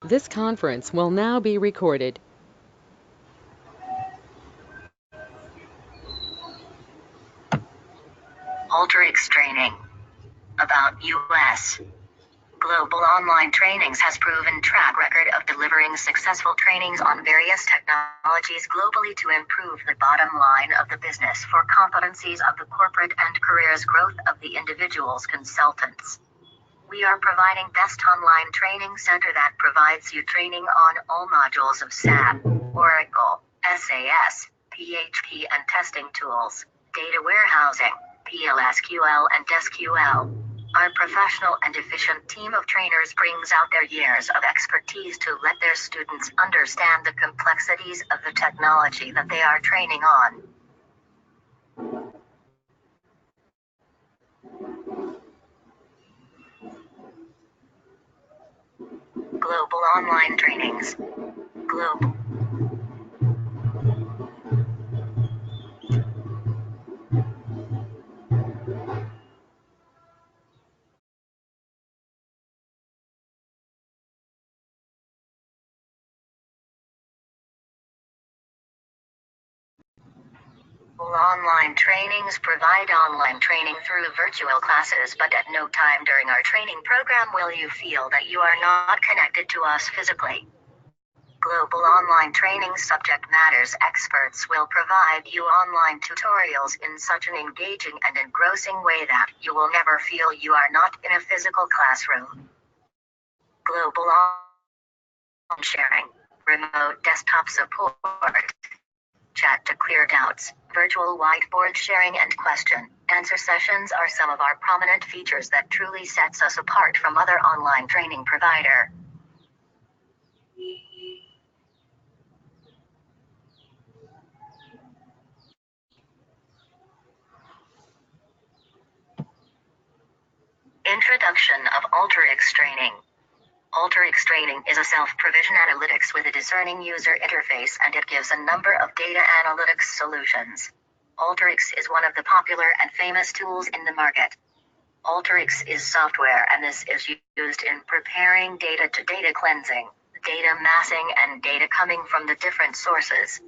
This conference will now be recorded. Alteryx Training. About US. Global Online Trainings has proven track record of delivering successful trainings on various technologies globally to improve the bottom line of the business for competencies of the corporate and careers growth of the individual's consultants. We are providing best online training center that provides you training on all modules of SAP, Oracle, SAS, PHP and testing tools, data warehousing, PLSQL and SQL. Our professional and efficient team of trainers brings out their years of expertise to let their students understand the complexities of the technology that they are training on. Global Online Trainings. Global. Online trainings provide online training through virtual classes, but at no time during our training program will you feel that you are not connected to us physically. Global online training subject matters experts will provide you online tutorials in such an engaging and engrossing way that you will never feel you are not in a physical classroom. Global online sharing, remote desktop support, chat to clear doubts, virtual whiteboard sharing and question-answer sessions are some of our prominent features that truly sets us apart from other online training provider. Introduction of Alteryx Training. Alteryx Training is a self-provision analytics with a discerning user interface, and it gives a number of data analytics solutions. Alteryx is one of the popular and famous tools in the market. Alteryx is software, and this is used in preparing data to data cleansing, data massing, and data coming from the different sources.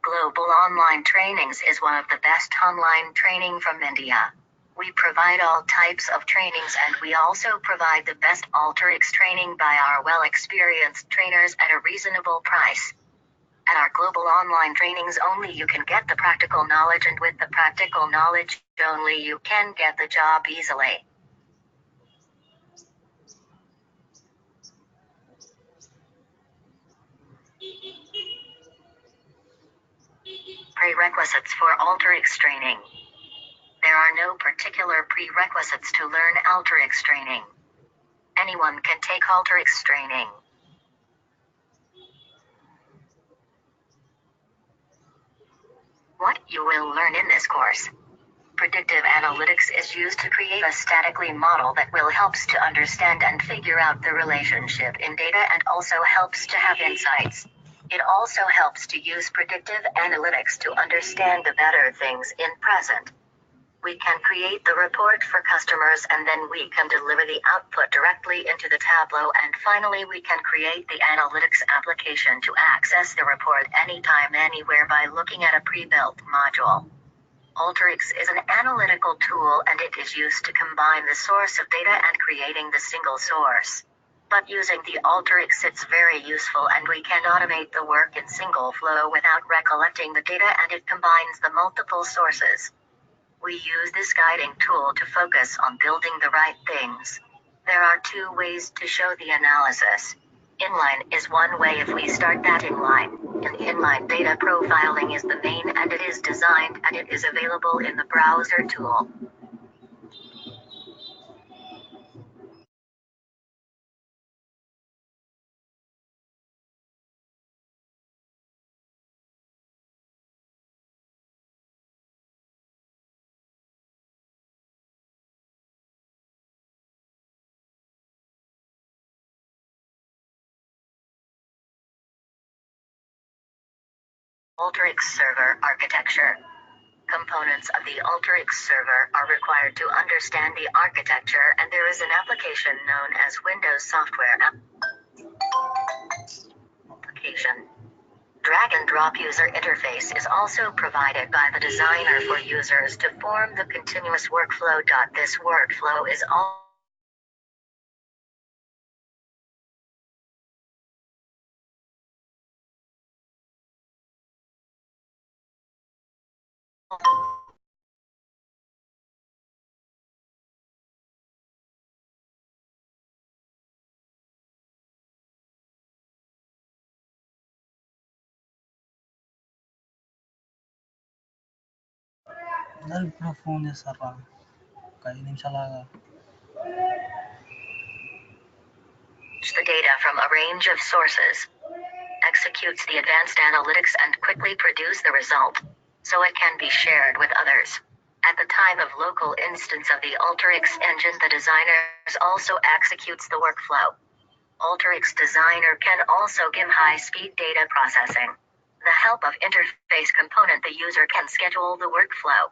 Global Online Trainings is one of the best online training from India. We provide all types of trainings, and we also provide the best Alteryx training by our well-experienced trainers at a reasonable price. At our global online trainings only you can get the practical knowledge, and with the practical knowledge only you can get the job easily. Prerequisites for Alteryx Training. There are no particular prerequisites to learn Alteryx Training. Anyone can take Alteryx Training. What you will learn in this course. Predictive analytics is used to create a statically model that will helps to understand and figure out the relationship in data, and also helps to have insights. It also helps to use predictive analytics to understand the better things in present. We can create the report for customers, and then we can deliver the output directly into the tableau, and finally we can create the analytics application to access the report anytime, anywhere by looking at a pre-built module. Alteryx is an analytical tool, and it is used to combine the source of data and creating the single source. But using the Alteryx, it's very useful, and we can automate the work in single flow without recollecting the data, and it combines the multiple sources. We use this guiding tool to focus on building the right things. There are two ways to show the analysis. Inline is one way if we start that inline. And inline data profiling is the main, and it is designed and it is available in the browser tool. Alteryx Server Architecture. Components of the Alteryx server are required to understand the architecture, and there is an application known as Windows Software App. drag-and-drop user interface is also provided by the designer for users to form the continuous workflow. This workflow is all ఇప్పుడు phone చేస్తారా ఒక 5 నిమిషాలాగా the data from a range of sources, executes the advanced analytics and quickly produce the result, so it can be shared with others. At the time of local instance of the Alteryx engine, the designer also executes the workflow. Alteryx Designer can also give high-speed data processing. The help of interface component, the user can schedule the workflow.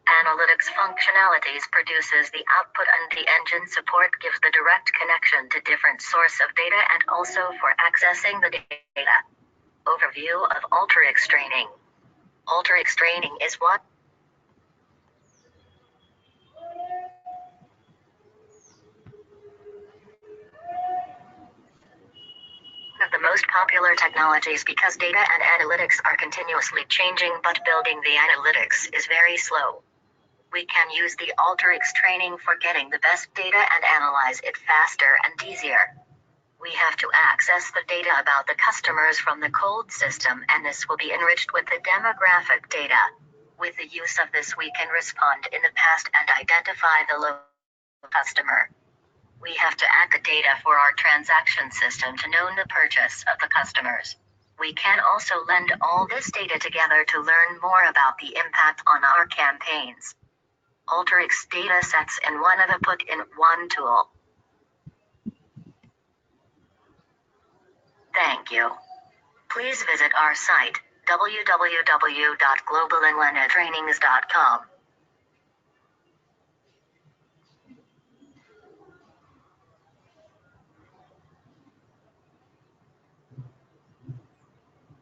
Analytics functionalities produces the output, and the engine support gives the direct connection to different source of data and also for accessing the data. Overview of Alteryx Training. Alteryx Training is one of the most popular technologies because data and analytics are continuously changing, but building the analytics is very slow. We can use the Alteryx Training for getting the best data and analyze it faster and easier. We have to access the data about the customers from the cold system, and this will be enriched with the demographic data. With the use of this, we can respond in the past and identify the local customer. We have to add the data for our transaction system to know the purchase of the customers. We can also blend all this data together to learn more about the impact on our campaigns. Alteryx data sets in one of a put in one tool. Thank you. Please visit our site, www.globalinlenatrainings.com.